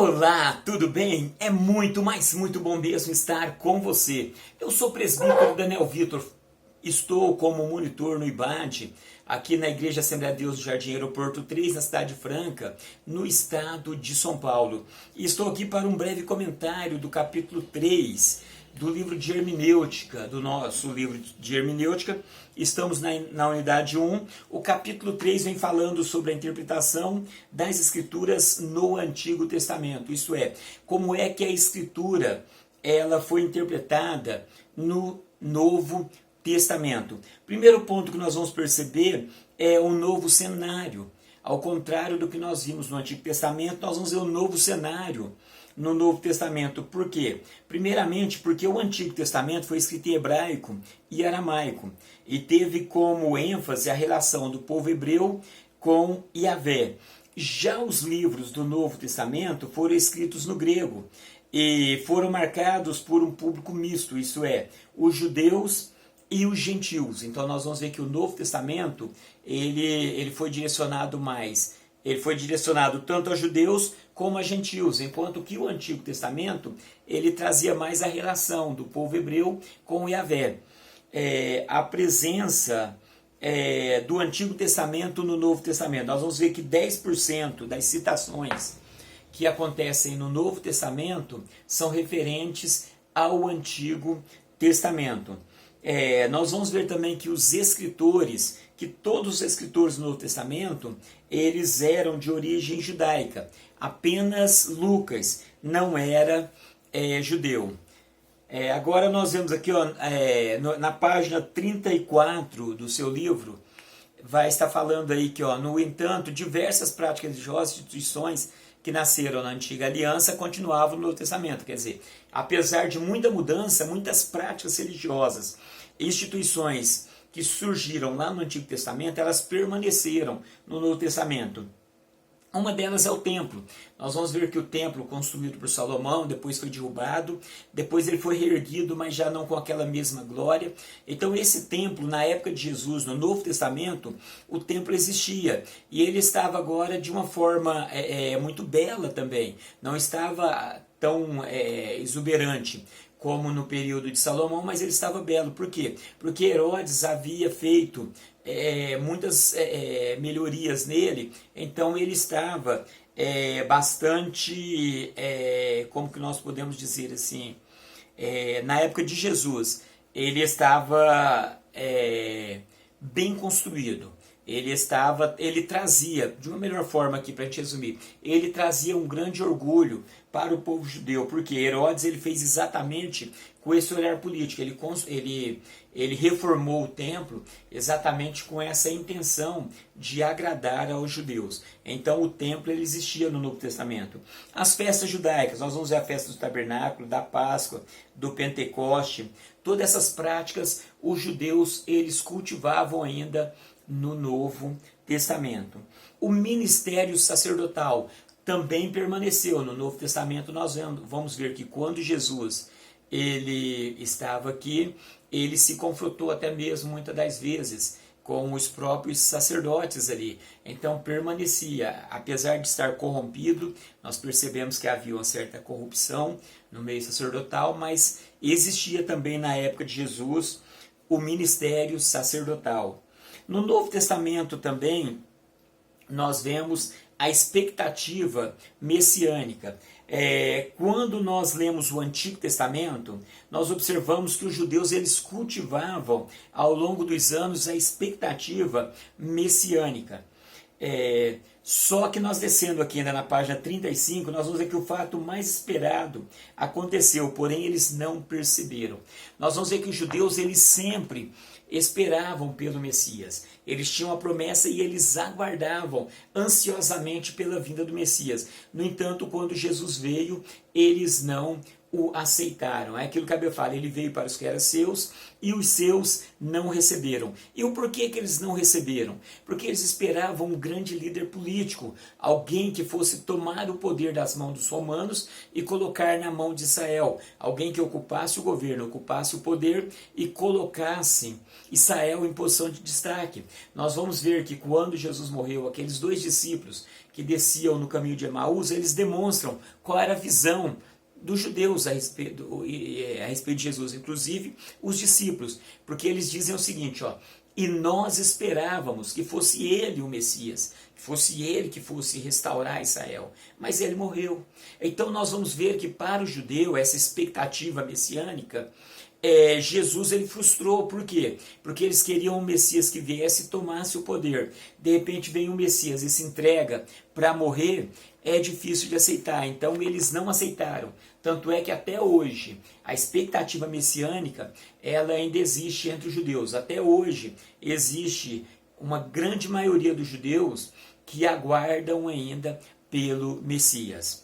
Olá, tudo bem? É muito, mas muito bom mesmo estar com você. Eu sou o presbítero Daniel Vitor, estou como monitor no IBAD, aqui na Igreja Assembleia de Deus do Jardim Aeroporto 3, na cidade Franca, no estado de São Paulo. E estou aqui para um breve comentário do capítulo 3 do livro de Hermenêutica, do nosso livro de Hermenêutica. Estamos na unidade 1. O capítulo 3 vem falando sobre a interpretação das Escrituras no Antigo Testamento. Isso é, como é que a Escritura ela foi interpretada no Novo Testamento. Primeiro ponto que nós vamos perceber é um novo cenário. Ao contrário do que nós vimos no Antigo Testamento, nós vamos ver um novo cenário no Novo Testamento. Por quê? Primeiramente, porque o Antigo Testamento foi escrito em hebraico e aramaico e teve como ênfase a relação do povo hebreu com Yahvé. Já os livros do Novo Testamento foram escritos no grego e foram marcados por um público misto, isso é, os judeus e os gentios. Então nós vamos ver que o Novo Testamento ele foi direcionado tanto a judeus como a gentios, enquanto que o Antigo Testamento ele trazia mais a relação do povo hebreu com Yahvé. A presença do Antigo Testamento no Novo Testamento. Nós vamos ver que 10% das citações que acontecem no Novo Testamento são referentes ao Antigo Testamento. Nós vamos ver também que os escritores, que todos os escritores do Novo Testamento, eles eram de origem judaica. Apenas Lucas não era judeu. Agora nós vemos aqui na página 34 do seu livro, vai estar falando aí que, no entanto, diversas práticas religiosas e instituições que nasceram na Antiga Aliança continuavam no Novo Testamento. Quer dizer, apesar de muita mudança, muitas práticas religiosas, instituições que surgiram lá no Antigo Testamento, elas permaneceram no Novo Testamento. Uma delas é o templo. Nós vamos ver que o templo construído por Salomão, depois foi derrubado, depois ele foi reerguido, mas já não com aquela mesma glória. Então esse templo, na época de Jesus, no Novo Testamento, o templo existia. E ele estava agora de uma forma muito bela também. Não estava tão exuberante como no período de Salomão, mas ele estava belo. Por quê? Porque Herodes havia feito muitas melhorias nele, então ele estava bastante, como que nós podemos dizer assim, na época de Jesus, ele estava bem construído. Ele trazia, de uma melhor forma aqui para a gente resumir, ele trazia um grande orgulho para o povo judeu, porque Herodes ele fez exatamente com esse olhar político, ele reformou o templo exatamente com essa intenção de agradar aos judeus. Então o templo ele existia no Novo Testamento. As festas judaicas, nós vamos ver a festa do tabernáculo, da Páscoa, do Pentecoste, todas essas práticas os judeus eles cultivavam ainda no Novo Testamento. O ministério sacerdotal também permaneceu no Novo Testamento. Nós vamos ver que quando Jesus ele estava aqui, ele se confrontou até mesmo muitas das vezes com os próprios sacerdotes ali. Então permanecia, apesar de estar corrompido, nós percebemos que havia uma certa corrupção no meio sacerdotal, mas existia também na época de Jesus o ministério sacerdotal. No Novo Testamento também nós vemos a expectativa messiânica. Quando nós lemos o Antigo Testamento, nós observamos que os judeus eles cultivavam ao longo dos anos a expectativa messiânica. Só que nós descendo aqui ainda na página 35, nós vamos ver que o fato mais esperado aconteceu, porém eles não perceberam. Nós vamos ver que os judeus eles sempre esperavam pelo Messias. Eles tinham a promessa e eles aguardavam ansiosamente pela vinda do Messias. No entanto, quando Jesus veio, eles não o aceitaram. É aquilo que a Bíblia fala, ele veio para os que eram seus e os seus não receberam. E o porquê que eles não receberam? Porque eles esperavam um grande líder político, alguém que fosse tomar o poder das mãos dos romanos e colocar na mão de Israel, alguém que ocupasse o governo, ocupasse o poder e colocasse Israel em posição de destaque. Nós vamos ver que quando Jesus morreu, aqueles dois discípulos que desciam no caminho de Emaús, eles demonstram qual era a visão dos judeus a respeito de Jesus, inclusive os discípulos, porque eles dizem o seguinte, ó, e nós esperávamos que fosse ele o Messias, que fosse ele que fosse restaurar Israel, mas ele morreu. Então nós vamos ver que para o judeu essa expectativa messiânica, Jesus ele frustrou. Por quê? Porque eles queriam um Messias que viesse e tomasse o poder. De repente vem um Messias e se entrega para morrer, é difícil de aceitar. Então eles não aceitaram. Tanto é que até hoje a expectativa messiânica ela ainda existe entre os judeus. Até hoje existe uma grande maioria dos judeus que aguardam ainda pelo Messias.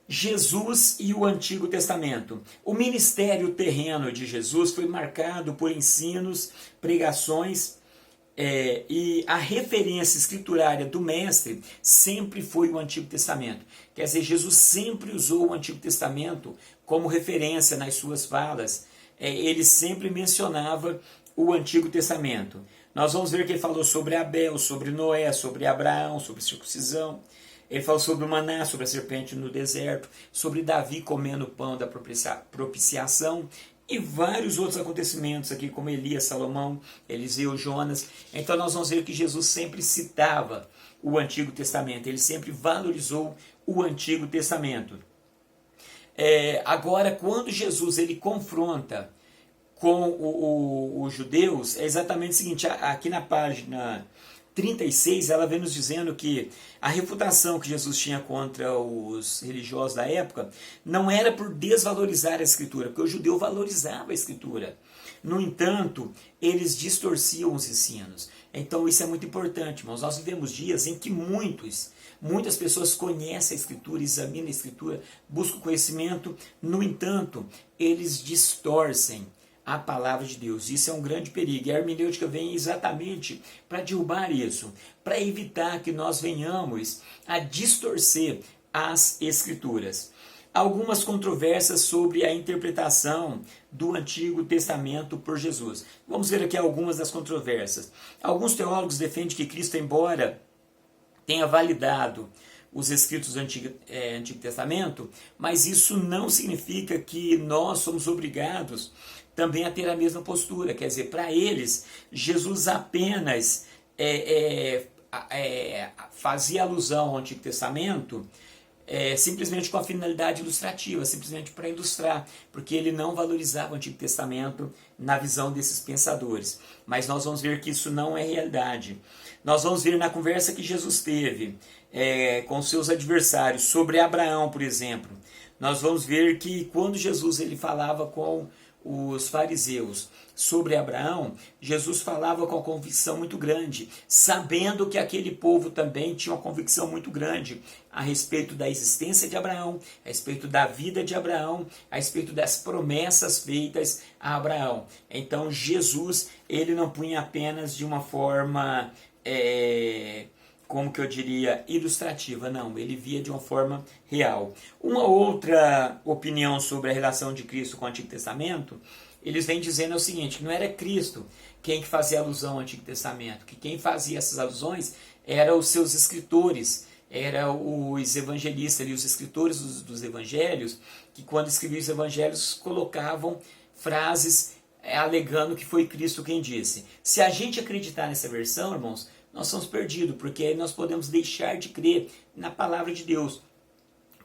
Jesus e o Antigo Testamento. O ministério terreno de Jesus foi marcado por ensinos, pregações, e a referência escriturária do mestre sempre foi o Antigo Testamento. Quer dizer, Jesus sempre usou o Antigo Testamento como referência nas suas falas. Ele sempre mencionava o Antigo Testamento. Nós vamos ver que ele falou sobre Abel, sobre Noé, sobre Abraão, sobre circuncisão. Ele falou sobre o maná, sobre a serpente no deserto, sobre Davi comendo o pão da propiciação e vários outros acontecimentos aqui, como Elias, Salomão, Eliseu, Jonas. Então nós vamos ver que Jesus sempre citava o Antigo Testamento, ele sempre valorizou o Antigo Testamento. Agora, quando Jesus ele confronta com os judeus, é exatamente o seguinte, aqui na página 36, ela vem nos dizendo que a refutação que Jesus tinha contra os religiosos da época não era por desvalorizar a Escritura, porque o judeu valorizava a Escritura. No entanto, eles distorciam os ensinos. Então isso é muito importante, irmãos. Nós vivemos dias em que muitas pessoas conhecem a Escritura, examinam a Escritura, buscam conhecimento, no entanto, eles distorcem a palavra de Deus. Isso é um grande perigo. E a hermenêutica vem exatamente para derrubar isso, para evitar que nós venhamos a distorcer as Escrituras. Algumas controvérsias sobre a interpretação do Antigo Testamento por Jesus. Vamos ver aqui algumas das controvérsias. Alguns teólogos defendem que Cristo, embora tenha validado os escritos do Antigo Testamento, mas isso não significa que nós somos obrigados também a ter a mesma postura. Quer dizer, para eles, Jesus apenas fazia alusão ao Antigo Testamento simplesmente com a finalidade ilustrativa, simplesmente para ilustrar, porque ele não valorizava o Antigo Testamento na visão desses pensadores. Mas nós vamos ver que isso não é realidade. Nós vamos ver na conversa que Jesus teve com seus adversários sobre Abraão, por exemplo. Nós vamos ver que quando Jesus ele falava com os fariseus sobre Abraão, Jesus falava com uma convicção muito grande, sabendo que aquele povo também tinha uma convicção muito grande a respeito da existência de Abraão, a respeito da vida de Abraão, a respeito das promessas feitas a Abraão. Então Jesus, ele não punha apenas de uma forma como que eu diria, ilustrativa, não, ele via de uma forma real. Uma outra opinião sobre a relação de Cristo com o Antigo Testamento, eles vêm dizendo o seguinte, que não era Cristo quem fazia alusão ao Antigo Testamento, que quem fazia essas alusões eram os seus escritores, eram os evangelistas e os escritores dos evangelhos, que quando escreviam os evangelhos colocavam frases alegando que foi Cristo quem disse. Se a gente acreditar nessa versão, irmãos, nós somos perdidos, porque aí nós podemos deixar de crer na palavra de Deus.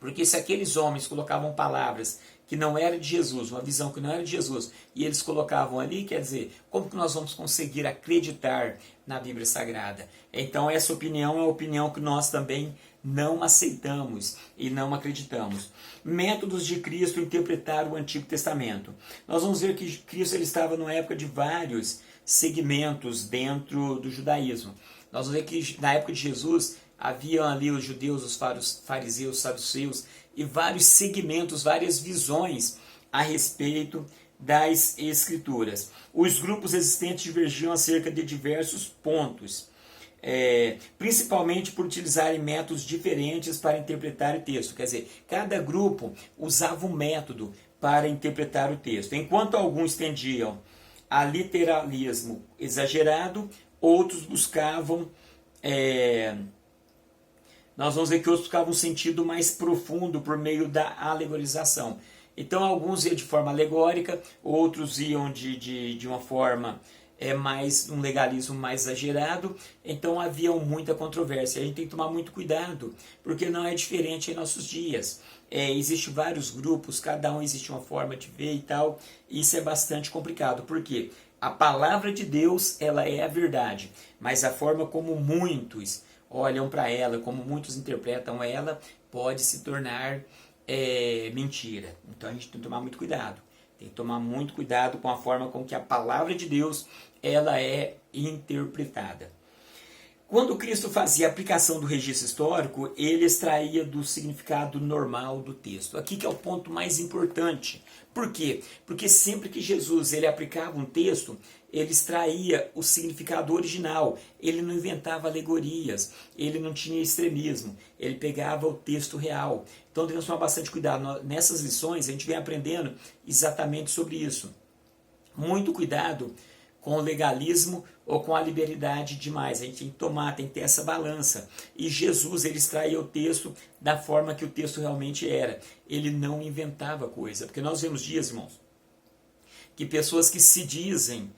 Porque se aqueles homens colocavam palavras que não eram de Jesus, uma visão que não era de Jesus, e eles colocavam ali, quer dizer, como que nós vamos conseguir acreditar na Bíblia Sagrada? Então essa opinião é a opinião que nós também não aceitamos e não acreditamos. Métodos de Cristo interpretar o Antigo Testamento. Nós vamos ver que Cristo ele estava numa época de vários segmentos dentro do judaísmo. Nós vamos ver que na época de Jesus haviam ali os judeus, os fariseus, os saduceus e vários segmentos, várias visões a respeito das Escrituras. Os grupos existentes divergiam acerca de diversos pontos, principalmente por utilizarem métodos diferentes para interpretar o texto. Quer dizer, cada grupo usava um método para interpretar o texto. Enquanto alguns tendiam a literalismo exagerado, outros buscavam nós vamos ver que outros buscavam um sentido mais profundo por meio da alegorização. Então alguns iam de forma alegórica, outros iam de uma forma mais um legalismo mais exagerado, então havia muita controvérsia. A gente tem que tomar muito cuidado, porque não é diferente em nossos dias. Existem vários grupos, cada um existe uma forma de ver e tal, e isso é bastante complicado, porque a palavra de Deus, ela é a verdade, mas a forma como muitos olham para ela, como muitos interpretam ela, pode se tornar mentira. Então a gente tem que tomar muito cuidado. Tem que tomar muito cuidado com a forma com que a palavra de Deus ela é interpretada. Quando Cristo fazia a aplicação do registro histórico, ele extraía do significado normal do texto. Aqui que é o ponto mais importante. Por quê? Porque sempre que Jesus ele aplicava um texto, ele extraía o significado original. Ele não inventava alegorias, ele não tinha extremismo, ele pegava o texto real. Então devemos tomar bastante cuidado. Nessas lições a gente vem aprendendo exatamente sobre isso. Muito cuidado com o legalismo ou com a liberalidade demais. A gente tem que tomar, tem que ter essa balança. E Jesus, ele extraía o texto da forma que o texto realmente era. Ele não inventava coisa. Porque nós vemos dias, irmãos, que pessoas que se dizem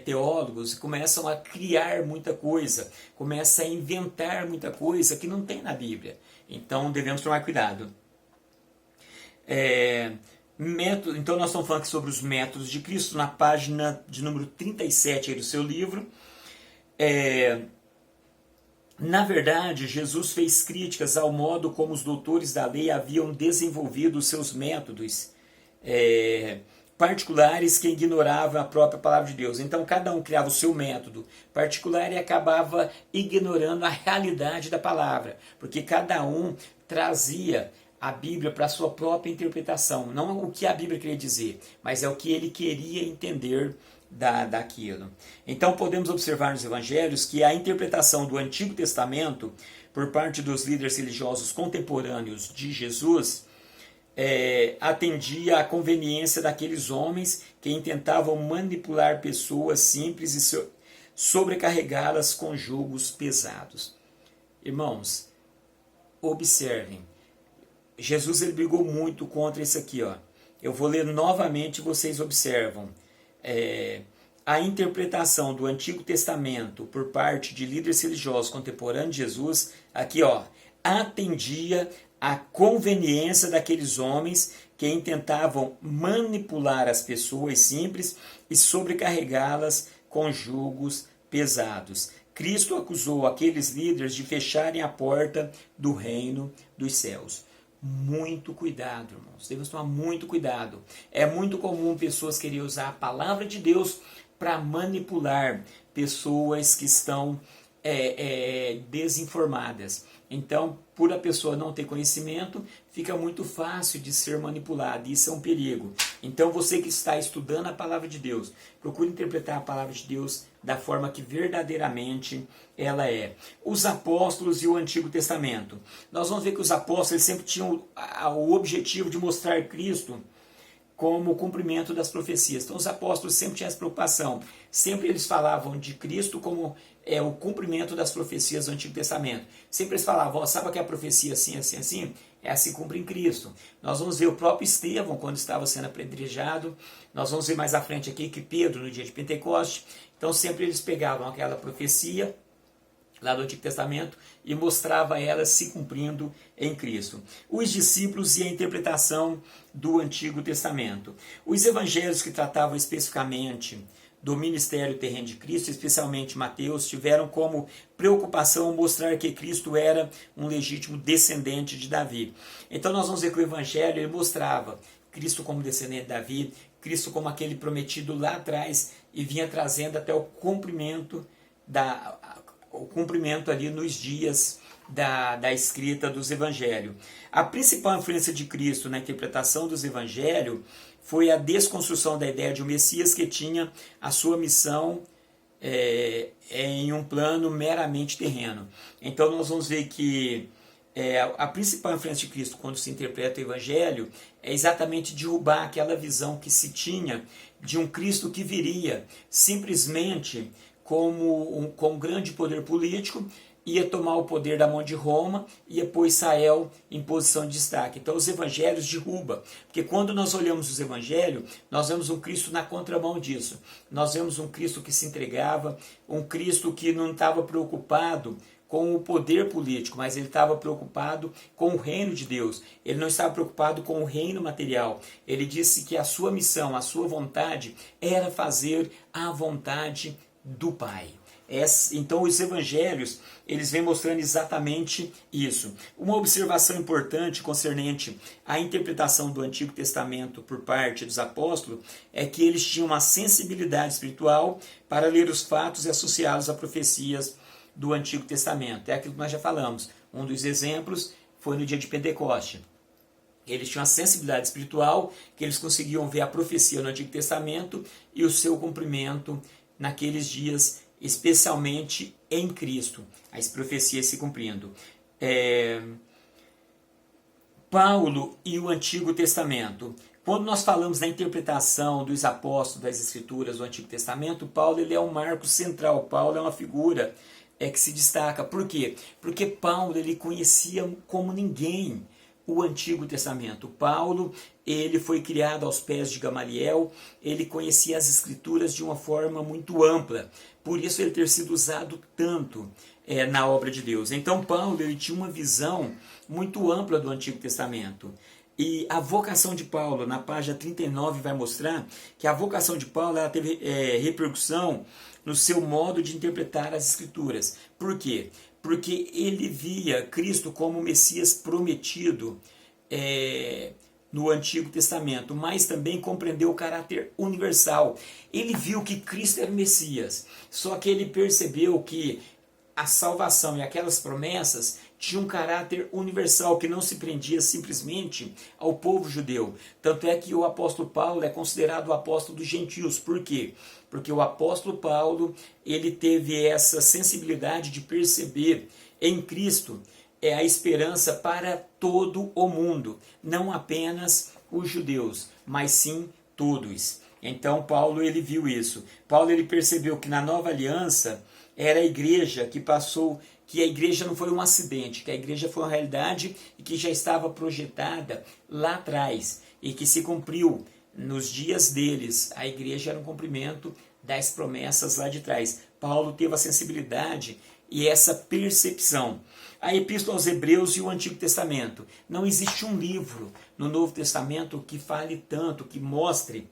teólogos começam a criar muita coisa, começam a inventar muita coisa que não tem na Bíblia. Então devemos tomar cuidado. Então nós estamos falando aqui sobre os métodos de Cristo, na página de número 37 aí do seu livro. Na verdade, Jesus fez críticas ao modo como os doutores da lei haviam desenvolvido os seus métodos particulares que ignoravam a própria palavra de Deus. Então cada um criava o seu método particular e acabava ignorando a realidade da palavra, porque cada um trazia a Bíblia para a sua própria interpretação, não o que a Bíblia queria dizer, mas é o que ele queria entender daquilo. Então podemos observar nos evangelhos que a interpretação do Antigo Testamento por parte dos líderes religiosos contemporâneos de Jesus atendia à conveniência daqueles homens que intentavam manipular pessoas simples e sobrecarregá-las com julgos pesados. Irmãos, observem, Jesus ele brigou muito contra isso aqui. Eu vou ler novamente, vocês observam. A interpretação do Antigo Testamento por parte de líderes religiosos contemporâneos de Jesus, aqui atendia à conveniência daqueles homens que intentavam manipular as pessoas simples e sobrecarregá-las com julgos pesados. Cristo acusou aqueles líderes de fecharem a porta do reino dos céus. Muito cuidado, irmãos. Devemos tomar muito cuidado. É muito comum pessoas quererem usar a palavra de Deus para manipular pessoas que estão desinformadas. Então, por a pessoa não ter conhecimento, fica muito fácil de ser manipulada. Isso é um perigo. Então, você que está estudando a palavra de Deus, procure interpretar a palavra de Deus da forma que verdadeiramente ela é. Os apóstolos e o Antigo Testamento. Nós vamos ver que os apóstolos sempre tinham o objetivo de mostrar Cristo como o cumprimento das profecias. Então os apóstolos sempre tinham essa preocupação. Sempre eles falavam de Cristo como o cumprimento das profecias do Antigo Testamento. Sempre eles falavam, sabe que a profecia assim, assim, assim? Se cumpre em Cristo. Nós vamos ver o próprio Estevão, quando estava sendo apedrejado. Nós vamos ver mais à frente aqui que Pedro, no dia de Pentecoste. Então sempre eles pegavam aquela profecia lá do Antigo Testamento e mostrava ela se cumprindo em Cristo. Os discípulos e a interpretação do Antigo Testamento. Os evangelhos que tratavam especificamente do ministério terreno de Cristo, especialmente Mateus, tiveram como preocupação mostrar que Cristo era um legítimo descendente de Davi. Então nós vamos ver que o evangelho ele mostrava Cristo como descendente de Davi, Cristo como aquele prometido lá atrás e vinha trazendo até o cumprimento ali nos dias da escrita dos evangelhos. A principal influência de Cristo na interpretação dos evangelhos foi a desconstrução da ideia de um Messias que tinha a sua missão em um plano meramente terreno. Então nós vamos ver que a principal influência de Cristo quando se interpreta o evangelho é exatamente derrubar aquela visão que se tinha de um Cristo que viria simplesmente com um grande poder político ia tomar o poder da mão de Roma, ia pôr Israel em posição de destaque. Então os evangelhos derrubam, porque quando nós olhamos os evangelhos, nós vemos um Cristo na contramão disso. Nós vemos um Cristo que se entregava, um Cristo que não estava preocupado com o poder político, mas ele estava preocupado com o reino de Deus. Ele não estava preocupado com o reino material. Ele disse que a sua missão, a sua vontade era fazer a vontade do Pai. Então os evangelhos, eles vêm mostrando exatamente isso. Uma observação importante concernente à interpretação do Antigo Testamento por parte dos apóstolos é que eles tinham uma sensibilidade espiritual para ler os fatos e associá-los a profecias do Antigo Testamento. É aquilo que nós já falamos. Um dos exemplos foi no dia de Pentecoste. Eles tinham a sensibilidade espiritual, que eles conseguiam ver a profecia no Antigo Testamento e o seu cumprimento naqueles dias, especialmente em Cristo, as profecias se cumprindo. Paulo e o Antigo Testamento. Quando nós falamos da interpretação dos apóstolos das Escrituras do Antigo Testamento, Paulo ele é um marco central. Paulo é uma figura que se destaca. Por quê? Porque Paulo ele conhecia como ninguém o Antigo Testamento. Paulo ele foi criado aos pés de Gamaliel, ele conhecia as Escrituras de uma forma muito ampla, por isso ele ter sido usado tanto na obra de Deus. Então Paulo ele tinha uma visão muito ampla do Antigo Testamento. E a vocação de Paulo, na página 39, vai mostrar que a vocação de Paulo ela teve repercussão no seu modo de interpretar as Escrituras. Por quê? Porque ele via Cristo como o Messias prometido no Antigo Testamento, mas também compreendeu o caráter universal. Ele viu que Cristo era o Messias, só que ele percebeu que a salvação e aquelas promessas tinham um caráter universal, que não se prendia simplesmente ao povo judeu. Tanto é que o apóstolo Paulo é considerado o apóstolo dos gentios. Por quê? Porque o apóstolo Paulo ele teve essa sensibilidade de perceber em Cristo a esperança para todo o mundo, não apenas os judeus, mas sim todos. Então Paulo ele viu isso. Paulo ele percebeu que na nova aliança era a igreja que passou, que a igreja não foi um acidente, que a igreja foi uma realidade e que já estava projetada lá atrás e que se cumpriu nos dias deles. A igreja era um cumprimento das promessas lá de trás. Paulo teve a sensibilidade e essa percepção. A Epístola aos Hebreus e o Antigo Testamento. Não existe um livro no Novo Testamento que fale tanto, que mostre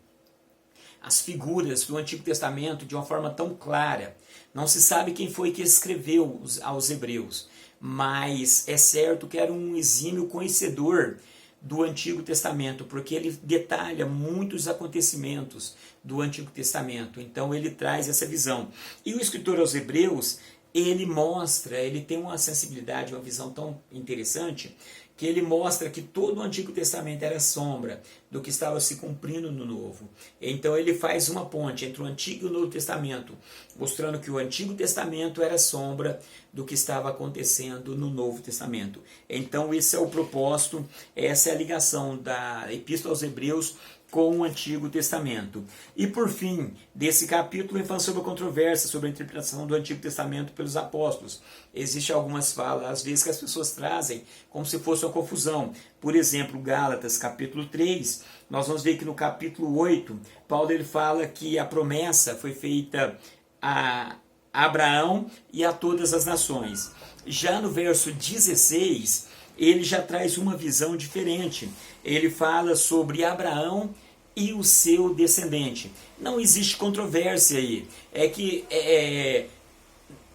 as figuras do Antigo Testamento de uma forma tão clara. Não se sabe quem foi que escreveu aos Hebreus, mas é certo que era um exímio conhecedor do Antigo Testamento, porque ele detalha muitos acontecimentos do Antigo Testamento. Então ele traz essa visão. E o escritor aos Hebreus, ele mostra, ele tem uma sensibilidade, uma visão tão interessante, que ele mostra que todo o Antigo Testamento era sombra do que estava se cumprindo no Novo. Então ele faz uma ponte entre o Antigo e o Novo Testamento, mostrando que o Antigo Testamento era sombra do que estava acontecendo no Novo Testamento. Então esse é o propósito, essa é a ligação da Epístola aos Hebreus com o Antigo Testamento. E por fim, desse capítulo, ele fala sobre a controvérsia, sobre a interpretação do Antigo Testamento pelos apóstolos. Existem algumas falas, às vezes, que as pessoas trazem como se fosse uma confusão. Por exemplo, Gálatas, capítulo 3, nós vamos ver que no capítulo 8, Paulo ele fala que a promessa foi feita a Abraão e a todas as nações. Já no verso 16, ele já traz uma visão diferente. Ele fala sobre Abraão e o seu descendente. Não existe controvérsia aí. É que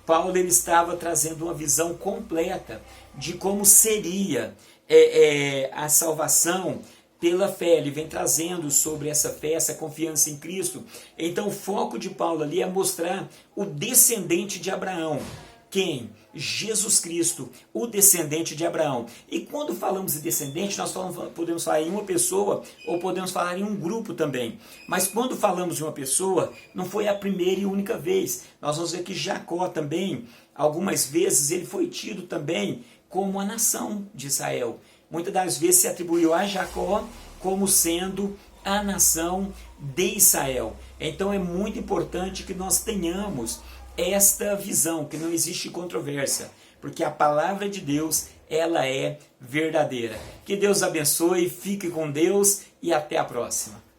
Paulo ele estava trazendo uma visão completa de como seria a salvação pela fé. Ele vem trazendo sobre essa fé, essa confiança em Cristo. Então o foco de Paulo ali é mostrar o descendente de Abraão. Quem? Jesus Cristo, o descendente de Abraão. E quando falamos de descendente, nós podemos falar em uma pessoa ou podemos falar em um grupo também. Mas quando falamos de uma pessoa, não foi a primeira e única vez. Nós vamos ver que Jacó também, algumas vezes, ele foi tido também como a nação de Israel. Muitas das vezes se atribuiu a Jacó como sendo a nação de Israel. Então é muito importante que nós tenhamos esta visão, que não existe controvérsia. porque a palavra de Deus, ela é verdadeira. Que Deus abençoe, fique com Deus e até a próxima.